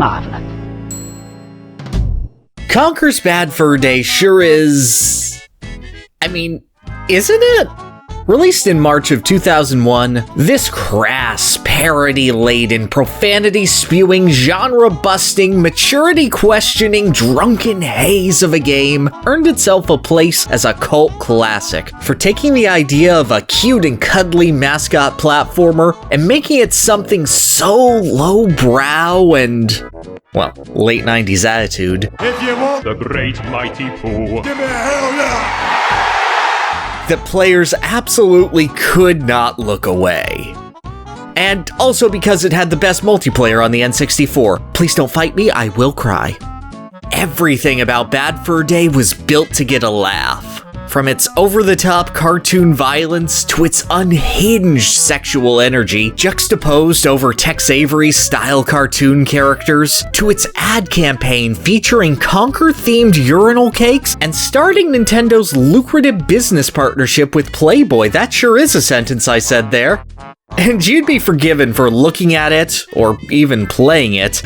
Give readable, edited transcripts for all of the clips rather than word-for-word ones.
Marvelous. Conker's Bad Fur Day sure is... I mean, isn't it? Released in March of 2001, this crass, parody-laden, profanity-spewing, genre-busting, maturity-questioning, drunken haze of a game earned itself a place as a cult classic for taking the idea of a cute and cuddly mascot platformer and making it something so lowbrow and, well, late 90s attitude. If you want the great mighty Pooh, give me a hell yeah! That players absolutely could not look away. And also because it had the best multiplayer on the N64. Please don't fight me, I will cry. Everything about Bad Fur Day was built to get a laugh. From its over-the-top cartoon violence to its unhinged sexual energy, juxtaposed over Tex Avery's style cartoon characters, to its ad campaign featuring Conker-themed urinal cakes, and starting Nintendo's lucrative business partnership with Playboy. That sure is a sentence I said there. And you'd be forgiven for looking at it, or even playing it,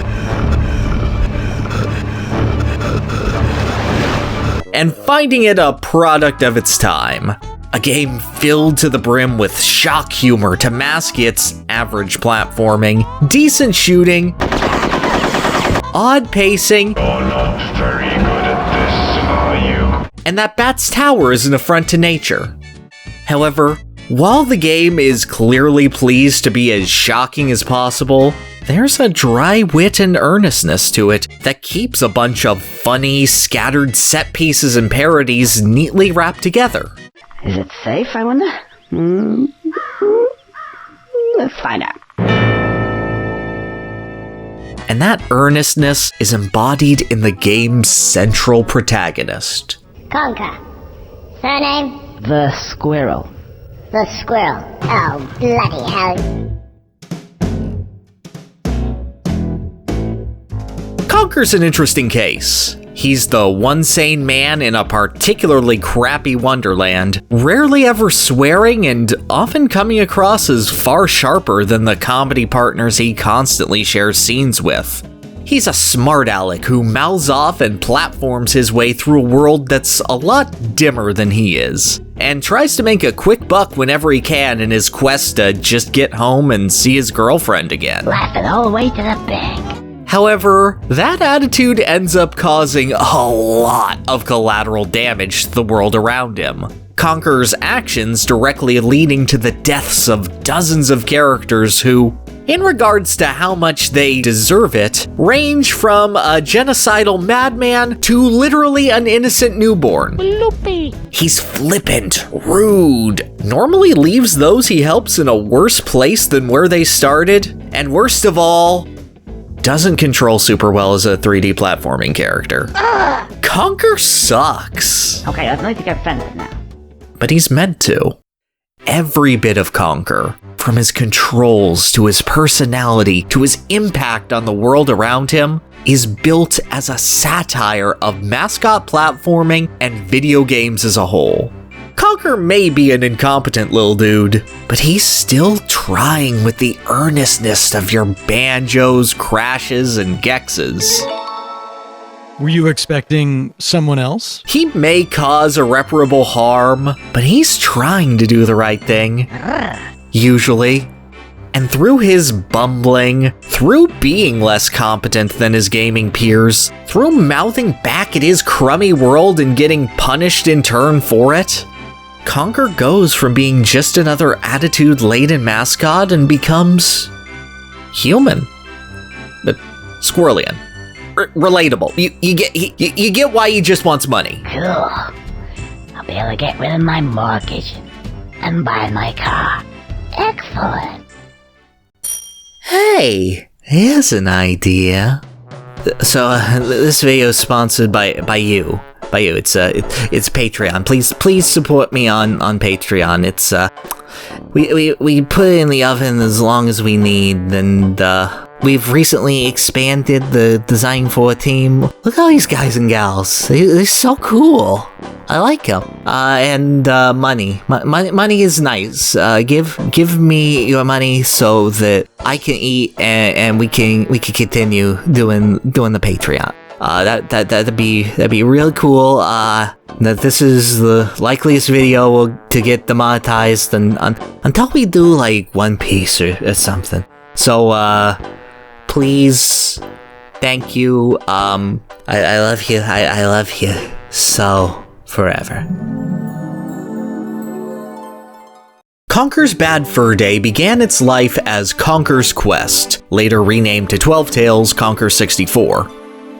and finding it a product of its time. A game filled to the brim with shock humor to mask its average platforming, decent shooting, odd pacing, You're not very good at this, are you? and that Bat's Tower is an affront to nature. However, while the game is clearly pleased to be as shocking as possible, there's a dry wit and earnestness to it that keeps a bunch of funny, scattered set pieces and parodies neatly wrapped together. Is it safe, I wonder? Let's find out. And that earnestness is embodied in the game's central protagonist. Conker. Surname? The Squirrel. The Squirrel. Oh, bloody hell. Conker's an interesting case. He's the one sane man in a particularly crappy wonderland, rarely ever swearing and often coming across as far sharper than the comedy partners he constantly shares scenes with. He's a smart aleck who mouths off and platforms his way through a world that's a lot dimmer than he is, and tries to make a quick buck whenever he can in his quest to just get home and see his girlfriend again. Laughing all the way to the bank. However, that attitude ends up causing a lot of collateral damage to the world around him. Conker's actions directly leading to the deaths of dozens of characters who, in regards to how much they deserve it, range from a genocidal madman to literally an innocent newborn. Loopy. He's flippant, rude, normally leaves those he helps in a worse place than where they started, and worst of all, doesn't control super well as a 3D platforming character. Conker sucks. Okay, that's nice to get offended now. But he's meant to. Every bit of Conker, from his controls to his personality to his impact on the world around him, is built as a satire of mascot platforming and video games as a whole. Conker may be an incompetent little dude, but he's still trying with the earnestness of your banjos, crashes, and gexes. Were you expecting someone else? He may cause irreparable harm, but he's trying to do the right thing. Usually. And through his bumbling, through being less competent than his gaming peers, through mouthing back at his crummy world and getting punished in turn for it, Conker goes from being just another attitude-laden mascot and becomes human. But squirrelian. Relatable. You get why he just wants money. Cool. I'll be able to get rid of my mortgage and buy my car. Excellent. Hey, here's an idea. So this video is sponsored by you. By you. It's Patreon. Please support me on Patreon. It's we put it in the oven as long as we need, and we've recently expanded the Design 4 team. Look at all these guys and gals. They're so cool. I like him. And money. Money is nice. Give me your money so that I can eat and we can continue doing the Patreon. That'd be really cool. That this is the likeliest video to get demonetized until we do like One Piece or something. So please, thank you. I love you. I love you so forever. Conker's Bad Fur Day began its life as Conker's Quest, later renamed to 12 Tales Conker 64.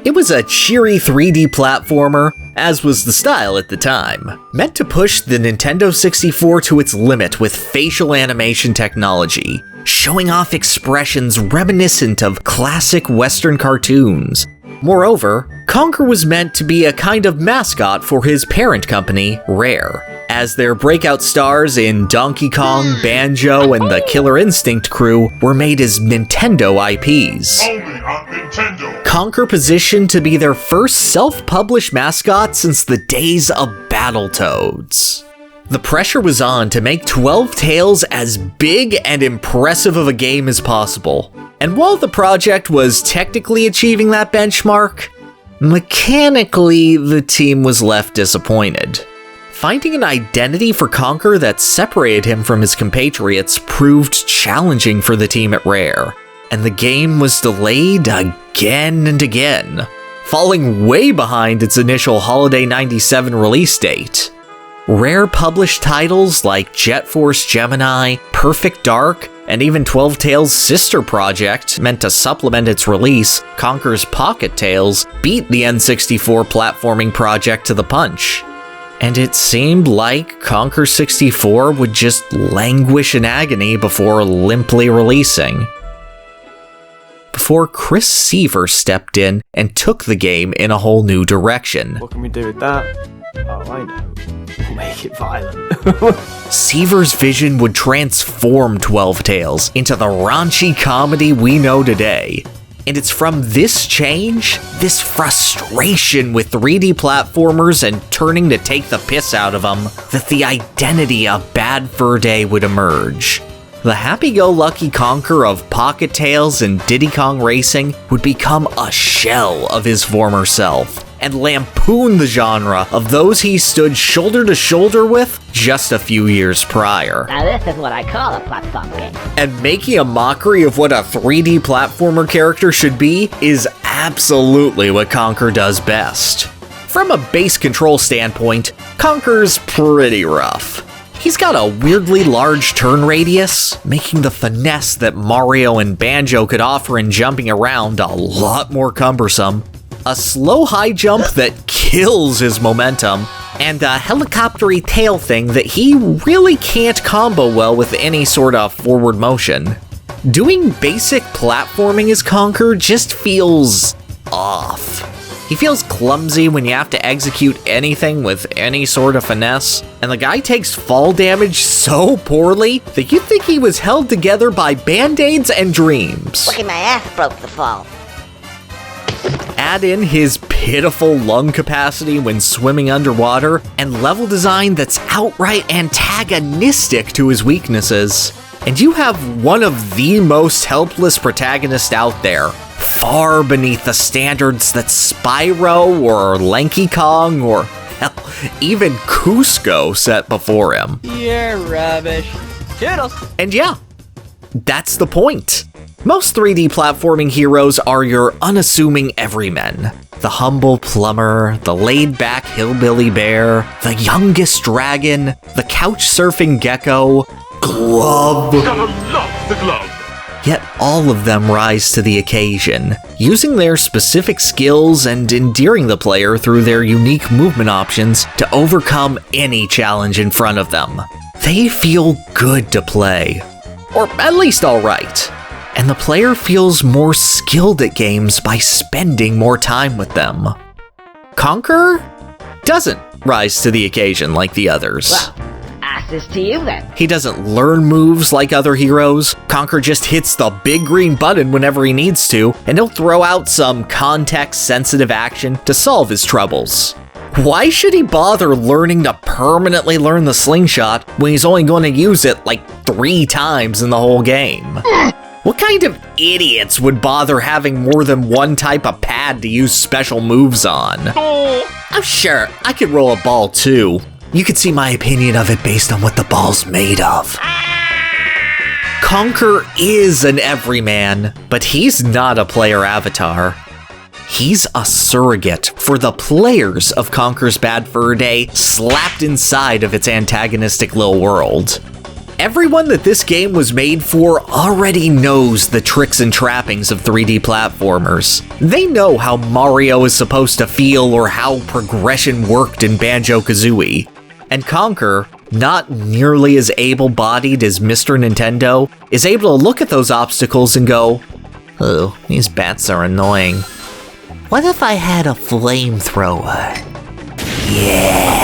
It was a cheery 3D platformer, as was the style at the time, meant to push the Nintendo 64 to its limit with facial animation technology, showing off expressions reminiscent of classic Western cartoons. Moreover, Conker was meant to be a kind of mascot for his parent company, Rare, as their breakout stars in Donkey Kong, Banjo, and the Killer Instinct crew were made as Nintendo IPs. Only on Nintendo. Conker positioned to be their first self-published mascot since the days of Battletoads. The pressure was on to make 12 Tales as big and impressive of a game as possible. And while the project was technically achieving that benchmark, mechanically the team was left disappointed. Finding an identity for Conker that separated him from his compatriots proved challenging for the team at Rare, and the game was delayed again and again, falling way behind its initial Holiday 97 release date. Rare published titles like Jet Force Gemini, Perfect Dark, and even 12 Tales' sister project, meant to supplement its release, Conker's Pocket Tales, beat the N64 platforming project to the punch. And it seemed like Conker 64 would just languish in agony before limply releasing. Before Chris Seaver stepped in and took the game in a whole new direction. What can we do with that? Oh, I know. We'll make it violent. Seaver's vision would transform 12 Tales into the raunchy comedy we know today. And it's from this change, this frustration with 3D platformers and turning to take the piss out of them, that the identity of Bad Fur Day would emerge. The happy-go-lucky Conker of Pocket Tales and Diddy Kong Racing would become a shell of his former self, and lampoon the genre of those he stood shoulder to shoulder with just a few years prior. Now this is what I call a platform game. And making a mockery of what a 3D platformer character should be is absolutely what Conker does best. From a base control standpoint, Conker's pretty rough. He's got a weirdly large turn radius, making the finesse that Mario and Banjo could offer in jumping around a lot more cumbersome, a slow high jump that kills his momentum, and a helicopter-y tail thing that he really can't combo well with any sort of forward motion. Doing basic platforming as Conker just feels off. He feels clumsy when you have to execute anything with any sort of finesse, and the guy takes fall damage so poorly that you think he was held together by band-aids and dreams. Lucky my ass broke the fall. Add in his pitiful lung capacity when swimming underwater, and level design that's outright antagonistic to his weaknesses, and you have one of the most helpless protagonists out there, far beneath the standards that Spyro or Lanky Kong or, hell, even Cusco set before him. You're rubbish. Toodles. And yeah, that's the point. Most 3D platforming heroes are your unassuming everymen. The humble plumber, the laid-back hillbilly bear, the youngest dragon, the couch-surfing gecko, Glove. Gotta love the glove. Yet all of them rise to the occasion, using their specific skills and endearing the player through their unique movement options to overcome any challenge in front of them. They feel good to play, or at least alright, and the player feels more skilled at games by spending more time with them. Conker doesn't rise to the occasion like the others. Well, asses to you then. He doesn't learn moves like other heroes. Conker just hits the big green button whenever he needs to, and he'll throw out some context-sensitive action to solve his troubles. Why should he bother learning to permanently learn the slingshot when he's only going to use it like 3 times in the whole game? What kind of idiots would bother having more than one type of pad to use special moves on? Oh sure, I could roll a ball too. You could see my opinion of it based on what the ball's made of. Conker is an everyman, but he's not a player avatar. He's a surrogate for the players of Conker's Bad Fur Day slapped inside of its antagonistic little world. Everyone that this game was made for already knows the tricks and trappings of 3D platformers. They know how Mario is supposed to feel or how progression worked in Banjo-Kazooie. And Conker, not nearly as able-bodied as Mr. Nintendo, is able to look at those obstacles and go, "Oh, these bats are annoying. What if I had a flamethrower? Yeah."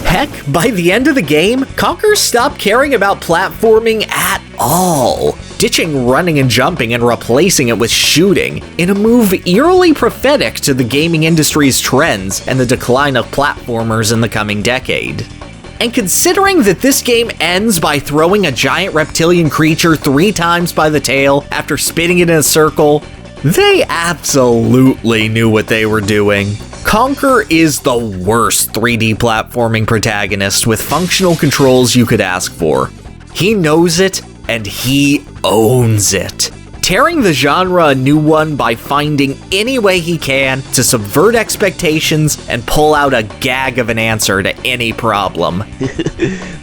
Heck, by the end of the game, Conker stopped caring about platforming at all, ditching running and jumping and replacing it with shooting, in a move eerily prophetic to the gaming industry's trends and the decline of platformers in the coming decade. And considering that this game ends by throwing a giant reptilian creature 3 times by the tail after spinning it in a circle, they absolutely knew what they were doing. Conker is the worst 3D platforming protagonist with functional controls you could ask for. He knows it, and he owns it, tearing the genre a new one by finding any way he can to subvert expectations and pull out a gag of an answer to any problem.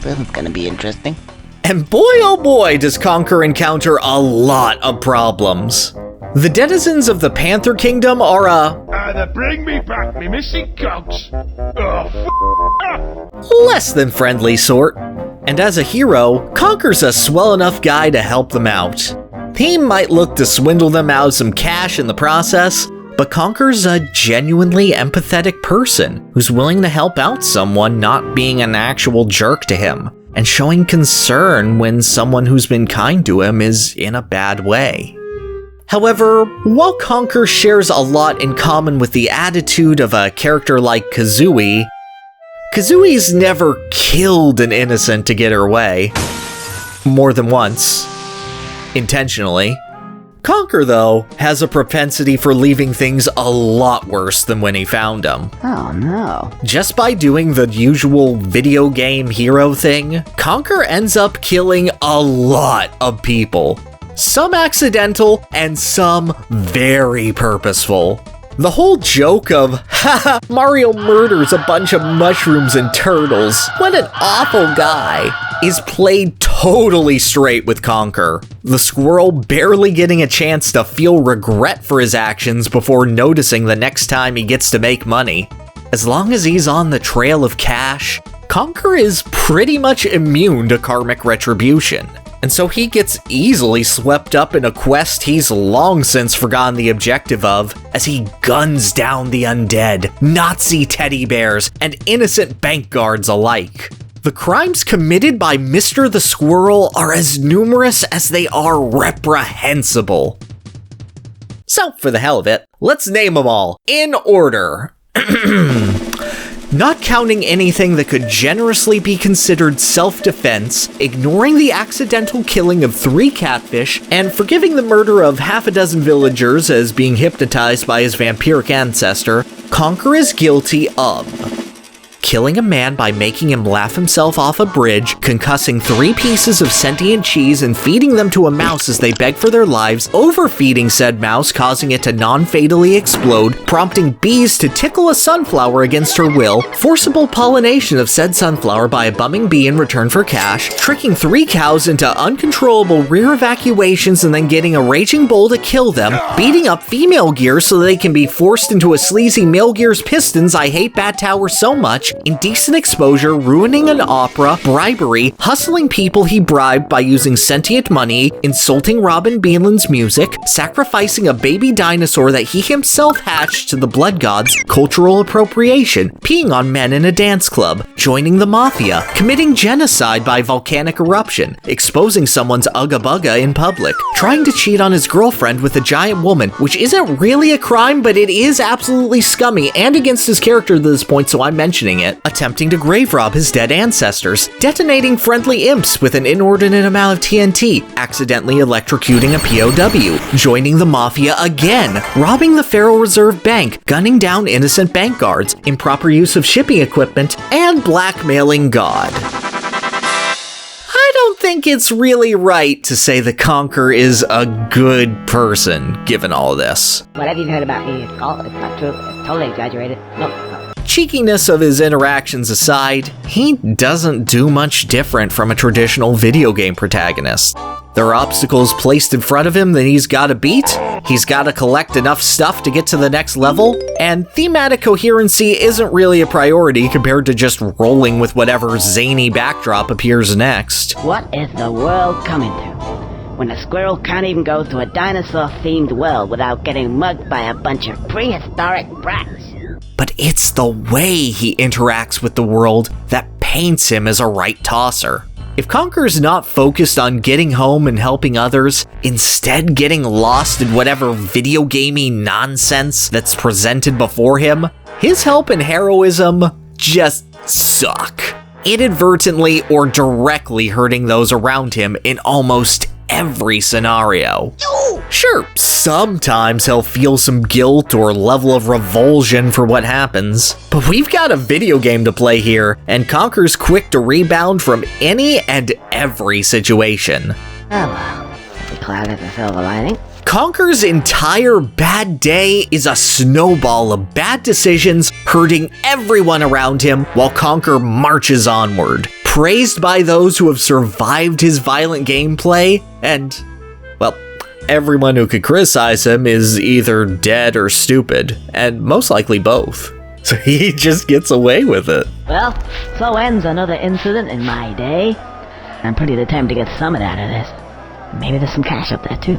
That's gonna be interesting. And boy oh boy does Conker encounter a lot of problems. The denizens of the Panther Kingdom are Bring me back me missing cogs. less than friendly sort. And as a hero, Conker's a swell enough guy to help them out. He might look to swindle them out of some cash in the process, but Conker's a genuinely empathetic person who's willing to help out someone not being an actual jerk to him, and showing concern when someone who's been kind to him is in a bad way. However, while Conker shares a lot in common with the attitude of a character like Kazooie, Kazooie's never killed an innocent to get her way. More than once. Intentionally. Conker, though, has a propensity for leaving things a lot worse than when he found them. Oh no. Just by doing the usual video game hero thing, Conker ends up killing a lot of people. Some accidental, and some very purposeful. The whole joke of, haha, Mario murders a bunch of mushrooms and turtles, what an awful guy, is played totally straight with Conker. The squirrel barely getting a chance to feel regret for his actions before noticing the next time he gets to make money. As long as he's on the trail of cash, Conker is pretty much immune to karmic retribution. And so he gets easily swept up in a quest he's long since forgotten the objective of, as he guns down the undead, Nazi teddy bears, and innocent bank guards alike. The crimes committed by Mr. the Squirrel are as numerous as they are reprehensible. So, for the hell of it, let's name them all, in order. Not counting anything that could generously be considered self-defense, ignoring the accidental killing of 3 catfish, and forgiving the murder of half a dozen villagers as being hypnotized by his vampiric ancestor, Conker is guilty of killing a man by making him laugh himself off a bridge, concussing 3 pieces of sentient cheese and feeding them to a mouse as they beg for their lives, overfeeding said mouse causing it to non-fatally explode, prompting bees to tickle a sunflower against her will, forcible pollination of said sunflower by a bumming bee in return for cash, tricking 3 cows into uncontrollable rear evacuations and then getting a raging bull to kill them, beating up female gears so they can be forced into a sleazy male gear's pistons I hate Bat Tower so much, indecent exposure, ruining an opera, bribery, hustling people he bribed by using sentient money, insulting Robin Beelan's music, sacrificing a baby dinosaur that he himself hatched to the blood gods, cultural appropriation, peeing on men in a dance club, joining the mafia, committing genocide by volcanic eruption, exposing someone's ugga bugga in public, trying to cheat on his girlfriend with a giant woman, which isn't really a crime, but it is absolutely scummy and against his character to this point, so I'm mentioning it, attempting to grave rob his dead ancestors, detonating friendly imps with an inordinate amount of TNT, accidentally electrocuting a POW, joining the mafia again, robbing the Federal Reserve Bank, gunning down innocent bank guards, improper use of shipping equipment, and blackmailing God. I don't think it's really right to say that Conker is a good person, given all this. Whatever you've heard about me, it's not true. It's totally exaggerated. No. Cheekiness of his interactions aside, he doesn't do much different from a traditional video game protagonist. There are obstacles placed in front of him that he's gotta beat, he's gotta collect enough stuff to get to the next level, and thematic coherency isn't really a priority compared to just rolling with whatever zany backdrop appears next. What is the world coming to? When a squirrel can't even go to a dinosaur-themed world without getting mugged by a bunch of prehistoric brats. But it's the way he interacts with the world that paints him as a right tosser. If Conker's not focused on getting home and helping others, instead getting lost in whatever video gamey nonsense that's presented before him, his help and heroism just suck, inadvertently or directly hurting those around him in almost every scenario. Sure, sometimes he'll feel some guilt or level of revulsion for what happens, but we've got a video game to play here, and Conker's quick to rebound from any and every situation. Oh well, every cloud has a silver lining. Conker's entire bad day is a snowball of bad decisions hurting everyone around him while Conker marches onward, praised by those who have survived his violent gameplay, and, well, everyone who could criticize him is either dead or stupid, and most likely both. So he just gets away with it. Well, so ends another incident in my day. I'm pretty determined to get some of that out of this. Maybe there's some cash up there too.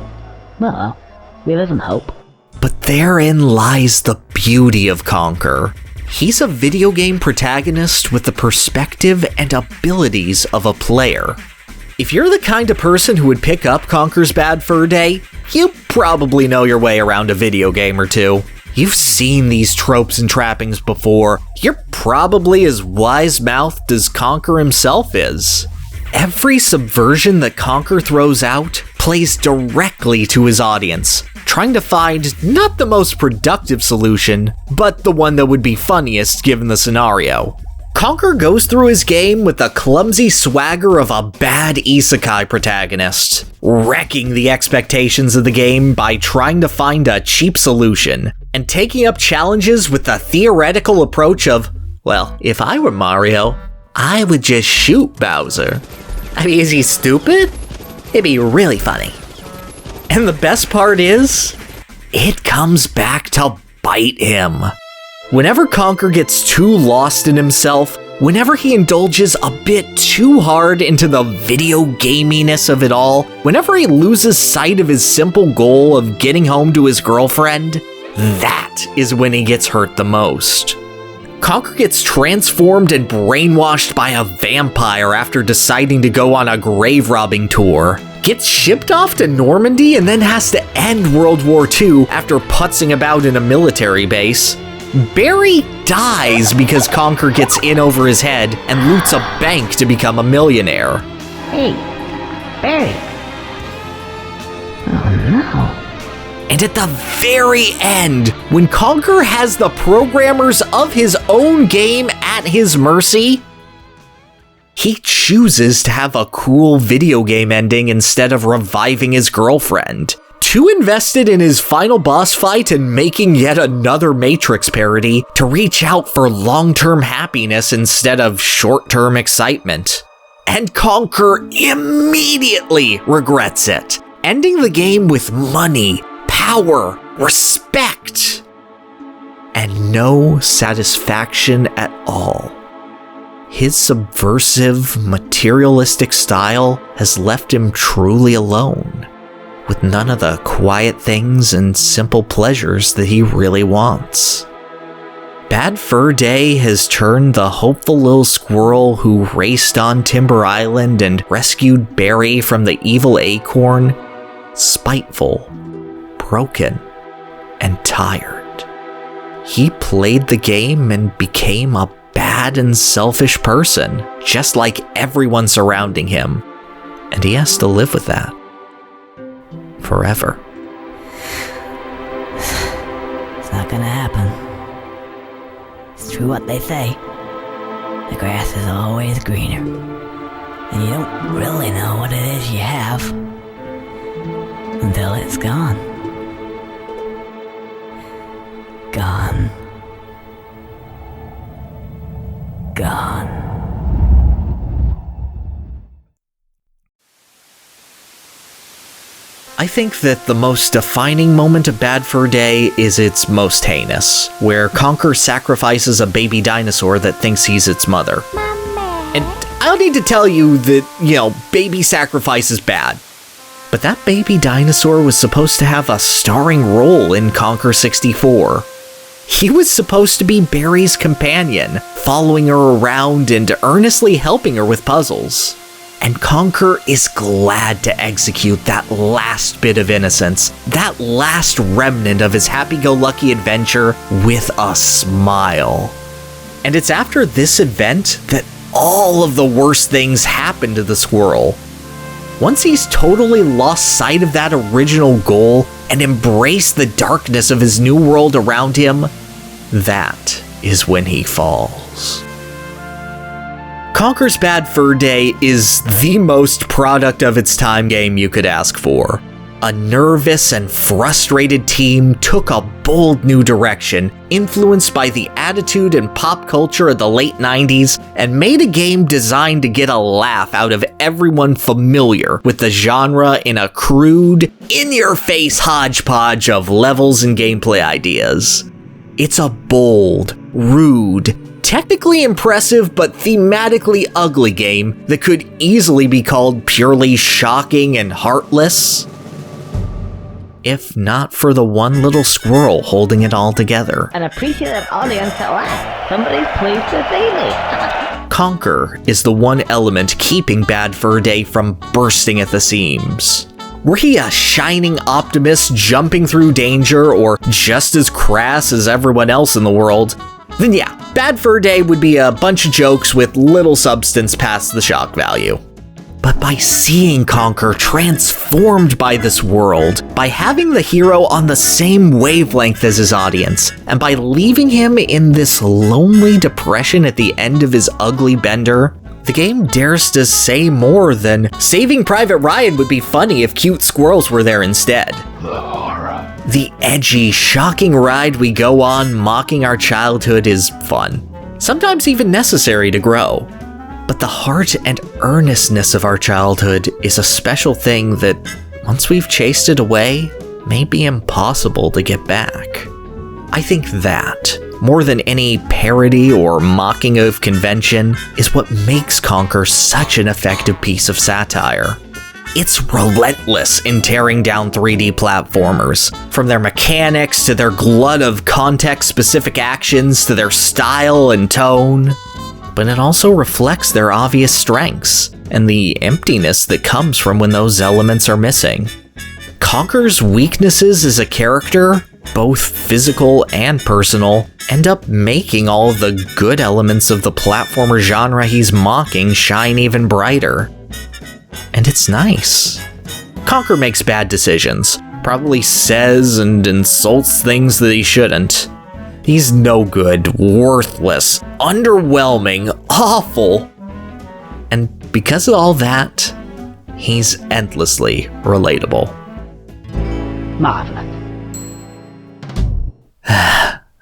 Well, we live in hope. But therein lies the beauty of Conker. He's a video game protagonist with the perspective and abilities of a player. If you're the kind of person who would pick up Conker's Bad Fur Day, you probably know your way around a video game or two. You've seen these tropes and trappings before. You're probably as wise-mouthed as Conker himself is. Every subversion that Conker throws out plays directly to his audience, trying to find not the most productive solution, but the one that would be funniest given the scenario. Conker goes through his game with the clumsy swagger of a bad isekai protagonist, wrecking the expectations of the game by trying to find a cheap solution, and taking up challenges with the theoretical approach of, well, if I were Mario, I would just shoot Bowser. I mean, is he stupid? It'd be really funny. And the best part is, it comes back to bite him. Whenever Conker gets too lost in himself, whenever he indulges a bit too hard into the video gaminess of it all, whenever he loses sight of his simple goal of getting home to his girlfriend, that is when he gets hurt the most. Conker gets transformed and brainwashed by a vampire after deciding to go on a grave robbing tour, gets shipped off to Normandy and then has to end World War II after putzing about in a military base. Barry dies because Conker gets in over his head and loots a bank to become a millionaire. Hey, Barry. Oh no. And at the very end, when Conker has the programmers of his own game at his mercy, he chooses to have a cool video game ending instead of reviving his girlfriend. Too invested in his final boss fight and making yet another Matrix parody to reach out for long-term happiness instead of short-term excitement. And Conker immediately regrets it, ending the game with money, power, respect, and no satisfaction at all. his subversive, materialistic style has left him truly alone, with none of the quiet things and simple pleasures that he really wants. Bad Fur Day has turned the hopeful little squirrel who raced on Timber Island and rescued Barry from the evil acorn spiteful, broken, and tired. He played the game and became a bad and selfish person, just like everyone surrounding him, and he has to live with that forever. It's not gonna happen. It's true what they say. The grass is always greener. And you don't really know what it is you have until it's gone. Gone. Gone. I think that the most defining moment of Bad Fur Day is its most heinous, where Conker sacrifices a baby dinosaur that thinks he's its mother. And I don't need to tell you that, baby sacrifice is bad. But that baby dinosaur was supposed to have a starring role in Conker 64. He was supposed to be Barry's companion, following her around and earnestly helping her with puzzles. And Conker is glad to execute that last bit of innocence, that last remnant of his happy-go-lucky adventure with a smile. And it's after this event that all of the worst things happen to the squirrel. Once he's totally lost sight of that original goal and embraced the darkness of his new world around him, that is when he falls. Conker's Bad Fur Day is the most product of its time game you could ask for. A nervous and frustrated team took a bold new direction, influenced by the attitude and pop culture of the late 90s, and made a game designed to get a laugh out of everyone familiar with the genre in a crude, in-your-face hodgepodge of levels and gameplay ideas. It's a bold, rude, technically impressive but thematically ugly game that could easily be called purely shocking and heartless, if not for the one little squirrel holding it all together. An appreciative audience at last. Somebody's pleased to see me. Conker is the one element keeping Bad Fur Day from bursting at the seams. Were he a shining optimist jumping through danger, or just as crass as everyone else in the world, then yeah, Bad Fur Day would be a bunch of jokes with little substance past the shock value. But by seeing Conker transformed by this world, by having the hero on the same wavelength as his audience, and by leaving him in this lonely depression at the end of his ugly bender, the game dares to say more than Saving Private Ryan would be funny if cute squirrels were there instead. The horror. The edgy, shocking ride we go on mocking our childhood is fun, sometimes even necessary to grow. But the heart and earnestness of our childhood is a special thing that, once we've chased it away, may be impossible to get back. I think that, more than any parody or mocking of convention, is what makes Conker such an effective piece of satire. It's relentless in tearing down 3D platformers, from their mechanics to their glut of context-specific actions to their style and tone. But it also reflects their obvious strengths and the emptiness that comes from when those elements are missing. Conker's weaknesses as a character, both physical and personal, end up making all of the good elements of the platformer genre he's mocking shine even brighter. And it's nice. Conker makes bad decisions, probably says and insults things that he shouldn't. He's no good, worthless, underwhelming, awful. And because of all that, he's endlessly relatable. Marvelous.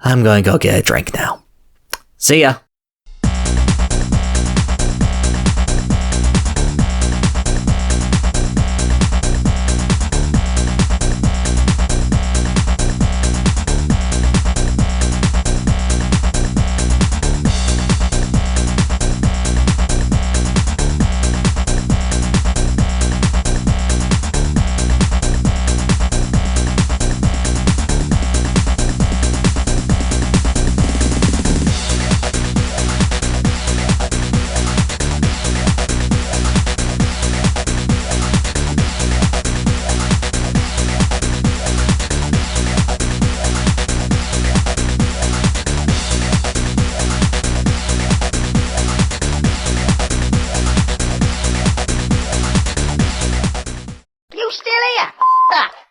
I'm going to go get a drink now. See ya.